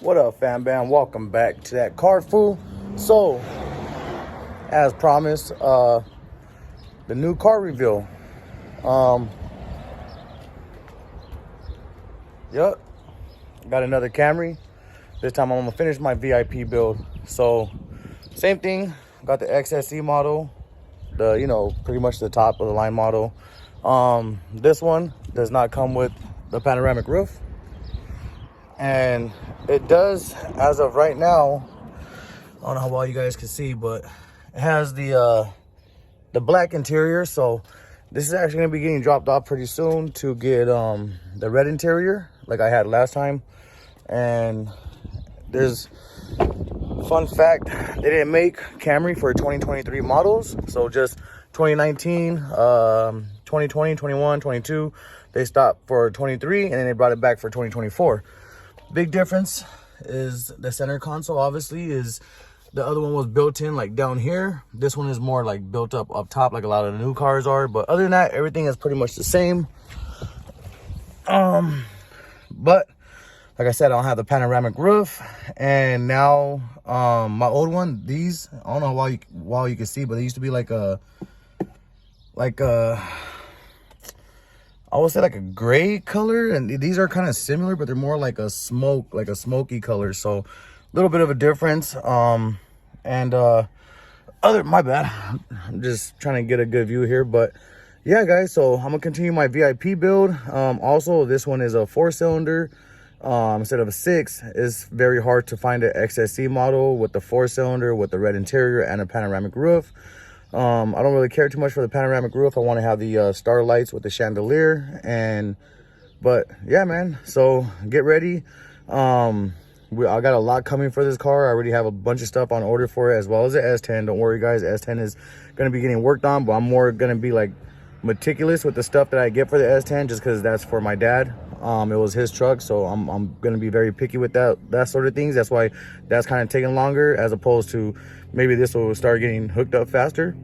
What up, fam bam? Welcome back to that card fool. So, as promised, the new car reveal. Yep, got another Camry. This time I'm gonna finish my VIP build. So, same thing. Got the XSE model, pretty much the top of the line model. This one does not come with the panoramic roof. And it does, as of right now, I don't know how well you guys can see, but it has the black interior. So this is actually gonna be getting dropped off pretty soon to get the red interior like I had last time. And there's fun fact, they didn't make Camry for 2023 models, so just 2019, 2020, 21, 22. They stopped for 23 and then they brought it back for 2024. Big difference is the center console, obviously, is the other one was built in like down here. This one is more like built up top like a lot of the new cars are. But other than that, everything is pretty much the same. But like I said, I don't have the panoramic roof. And now my old one, these, I don't know why you can see, but they used to be like a I would say like a gray color, and these are kind of similar, but they're more like a smoky color. So a little bit of a difference. My bad, I'm just trying to get a good view here. But yeah, guys, so I'm gonna continue my VIP build. Also, this one is a 4-cylinder instead of a 6. It's very hard to find an XSE model with the 4-cylinder with the red interior and a panoramic roof. I don't really care too much for the panoramic roof. I want to have the star lights with the chandelier. But yeah, man, so get ready. I got a lot coming for this car. I already have a bunch of stuff on order for it, as well as the S10. Don't worry, guys, S10 is going to be getting worked on, but I'm more going to be like meticulous with the stuff that I get for the S10, just because that's for my dad. It was his truck, so I'm going to be very picky with that sort of things. That's why that's kind of taking longer, as opposed to maybe this will start getting hooked up faster.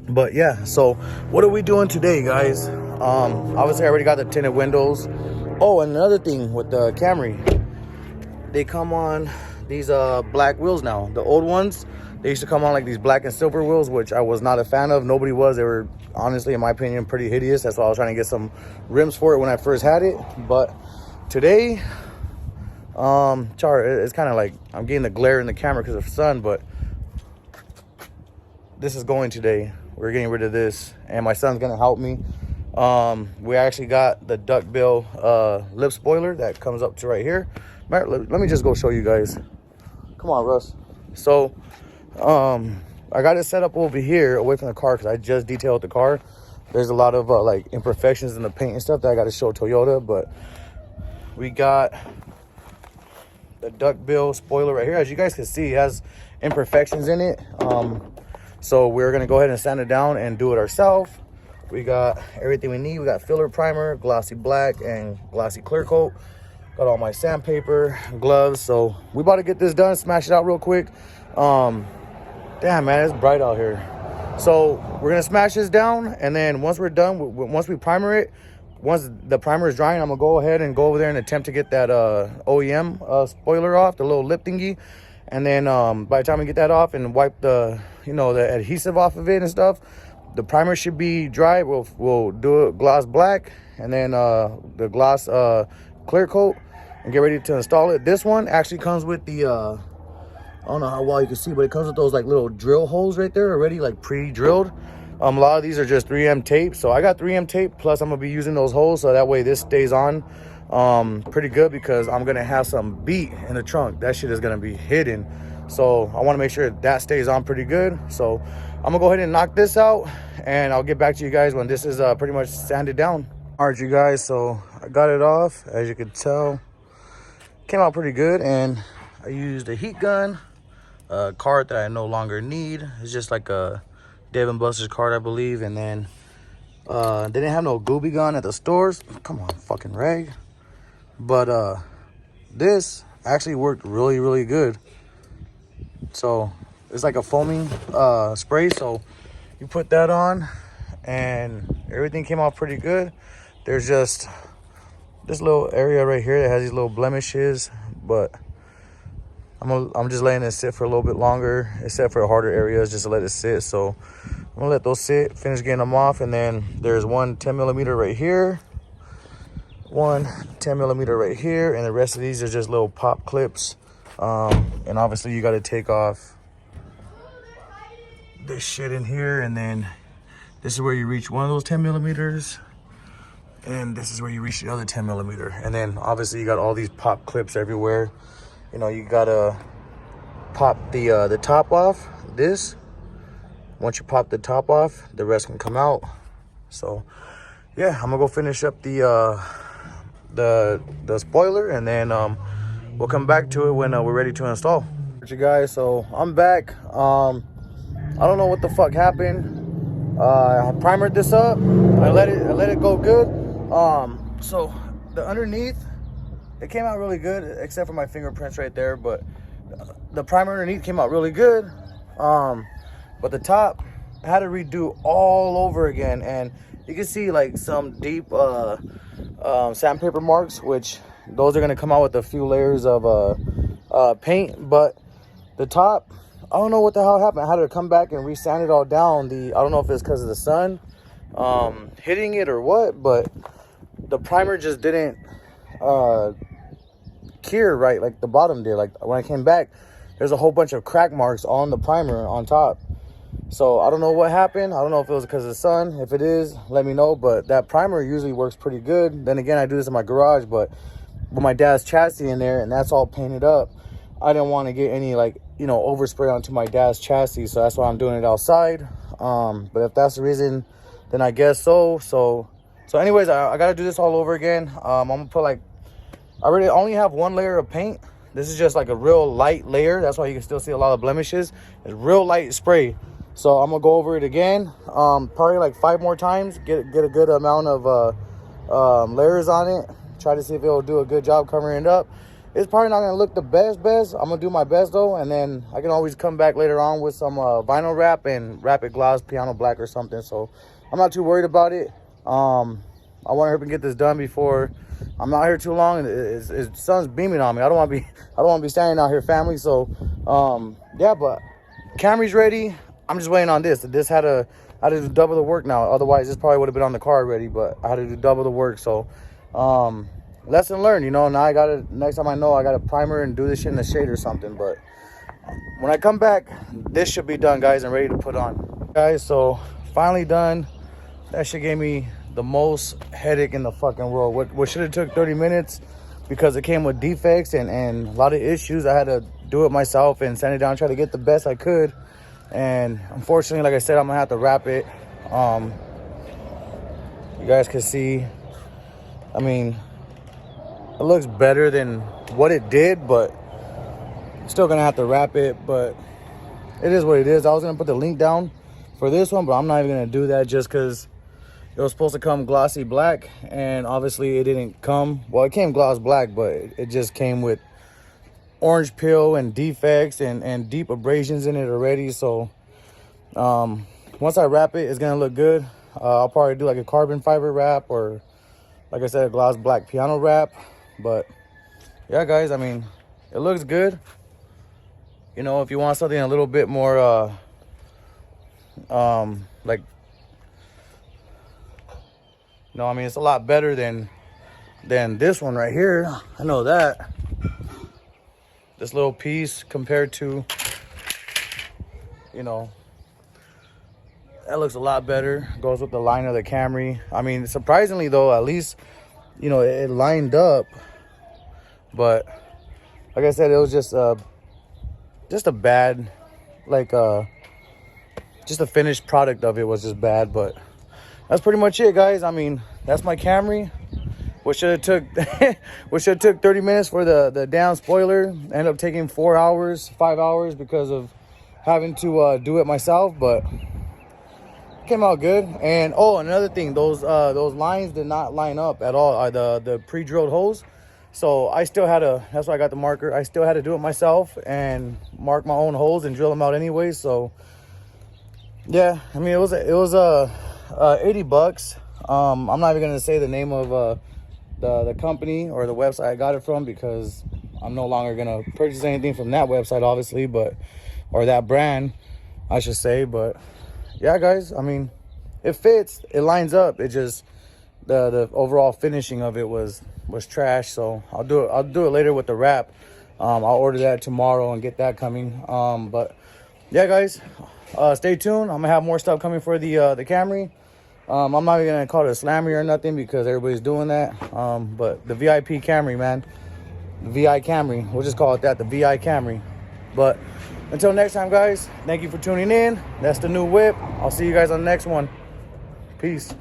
But yeah, so what are we doing today, guys? Obviously I already got the tinted windows. Oh, and another thing with the Camry, they come on these black wheels now. The old ones, they used to come on like these black and silver wheels, which I was not a fan of. Nobody was. They were, honestly, in my opinion, pretty hideous. That's why I was trying to get some rims for it when I first had it. But today, it's kind of like I'm getting the glare in the camera because of the sun, but this is going today. We're getting rid of this, and my son's gonna help me. We actually got the duckbill lip spoiler that comes up to right here. Let me just go show you guys. Come on, Russ. So I got it set up over here away from the car because I just detailed the car. There's a lot of like imperfections in the paint and stuff that I got to show Toyota, but we got the duckbill spoiler right here. As you guys can see, it has imperfections in it. So we're gonna go ahead and sand it down and do it ourselves. We got everything we need. We got filler primer, glossy black, and glossy clear coat. Got all my sandpaper, gloves. So we about to get this done, smash it out real quick. Damn, man, it's bright out here. So we're gonna smash this down, and then once we're done, once we primer it, once the primer is drying, I'm gonna go ahead and go over there and attempt to get that OEM spoiler off, the little lip thingy. And then by the time we get that off and wipe the the adhesive off of it and stuff, the primer should be dry. We'll do it gloss black, and then the gloss clear coat, and get ready to install it. This one actually comes with the I don't know how well you can see, but it comes with those like little drill holes right there already, like pre-drilled. A lot of these are just 3M tape, so I got 3M tape, plus I'm gonna be using those holes, so that way this stays on pretty good, because I'm gonna have some beat in the trunk. That shit is gonna be hidden, so I want to make sure that stays on pretty good. So I'm gonna go ahead and knock this out, and I'll get back to you guys when this is pretty much sanded down. All right, you guys, so I got it off. As you can tell, came out pretty good, and I used a heat gun, a card that I no longer need. It's just like a Dave & Buster's card, I believe. And then they didn't have no Gooby gun at the stores. Come on, fucking rag. But this actually worked really, really good. So it's like a foaming spray. So you put that on, and everything came out pretty good. There's just this little area right here that has these little blemishes, but I'm just letting it sit for a little bit longer, except for the harder areas, just to let it sit. So I'm gonna let those sit, finish getting them off, and then there's one 10mm right here, one 10mm right here, and the rest of these are just little pop clips. And obviously you got to take off this shit in here, and then this is where you reach one of those 10mm, and this is where you reach the other 10mm. And then obviously you got all these pop clips everywhere. You know, you gotta pop the top off this. Once you pop the top off, the rest can come out. So yeah, I'm gonna go finish up the spoiler, and then we'll come back to it when we're ready to install. You guys, so I'm back. I don't know what the fuck happened. I primered this up. I let it go good. So the underneath, it came out really good, except for my fingerprints right there. But the primer underneath came out really good. But the top, I had to redo all over again, and you can see like some deep sandpaper marks, which those are gonna come out with a few layers of paint. But the top, I don't know what the hell happened. I had to come back and re-sand it all down. I don't know if it's because of the sun hitting it or what, but the primer just didn't cure right like the bottom did. Like when I came back, there's a whole bunch of crack marks on the primer on top. So I don't know what happened. I don't know if it was because of the sun. If it is, let me know. But that primer usually works pretty good. Then again, I do this in my garage, but with my dad's chassis in there, and that's all painted up, I didn't want to get any, like, you know, overspray onto my dad's chassis, so that's why I'm doing it outside. But if that's the reason, then I guess so. So anyways, I gotta do this all over again. I'm gonna put, like, I really only have one layer of paint. This is just like a real light layer. That's why you can still see a lot of blemishes. It's real light spray. So I'm gonna go over it again, probably like 5 more times, get a good amount of layers on it. Try to see if it'll do a good job covering it up. It's probably not gonna look the best. I'm gonna do my best though, and then I can always come back later on with some vinyl wrap and wrap it gloss, piano black or something. So I'm not too worried about it. I want to hurry up and get this done before I'm out here too long. The sun's beaming on me. I don't want to be standing out here, family. So yeah, but Camry's ready. I'm just waiting on this. This I had to do double the work now. Otherwise, this probably would have been on the car already. But I had to do double the work. So lesson learned, you know. Now I gotta, next time I know, I gotta primer and do this shit in the shade or something. But when I come back, this should be done, guys, and ready to put on. Guys, so finally done. That shit gave me the most headache in the fucking world. What should have took 30 minutes, because it came with defects and a lot of issues, I had to do it myself and sand it down, try to get the best I could. And unfortunately, like I said, I'm gonna have to wrap it. You guys can see, I mean, it looks better than what it did, but still gonna have to wrap it. But it is what it is. I was gonna put the link down for this one, but I'm not even gonna do that, just because it was supposed to come glossy black, and obviously it didn't come. Well, it came gloss black, but it just came with orange peel and defects and deep abrasions in it already. So once I wrap it, it's gonna look good. I'll probably do like a carbon fiber wrap, or like I said, a gloss black piano wrap. But yeah, guys, I mean, it looks good. You know, if you want something a little bit more like, no, I mean, it's a lot better than this one right here. I know that. This little piece compared to, you know, that looks a lot better. Goes with the line of the Camry. I mean, surprisingly though, at least, you know, it lined up. But like I said, it was just a bad, like just the finished product of it was just bad. But that's pretty much it, guys. I mean, that's my Camry. What should have took 30 minutes for the down spoiler ended up taking 4 hours, 5 hours, because of having to do it myself. But it came out good. And oh, another thing, those lines did not line up at all, the pre-drilled holes. So I still had to, that's why I got the marker, I still had to do it myself and mark my own holes and drill them out anyway. So yeah, I mean, it was 80 bucks. I'm not even gonna say the name of the company or the website I got it from, because I'm no longer gonna purchase anything from that website, obviously, but or that brand, I should say. But yeah, guys, I mean, it fits, it lines up. It just the overall finishing of it was trash. So I'll do it later with the wrap. I'll order that tomorrow and get that coming. But yeah, guys, stay tuned. I'm gonna have more stuff coming for the Camry. I'm not even gonna call it a Slammy or nothing because everybody's doing that. But the VIP Camry, man, the VI Camry, we'll just call it that, the VI Camry. But until next time, guys, thank you for tuning in. That's the new whip. I'll see you guys on the next one. Peace.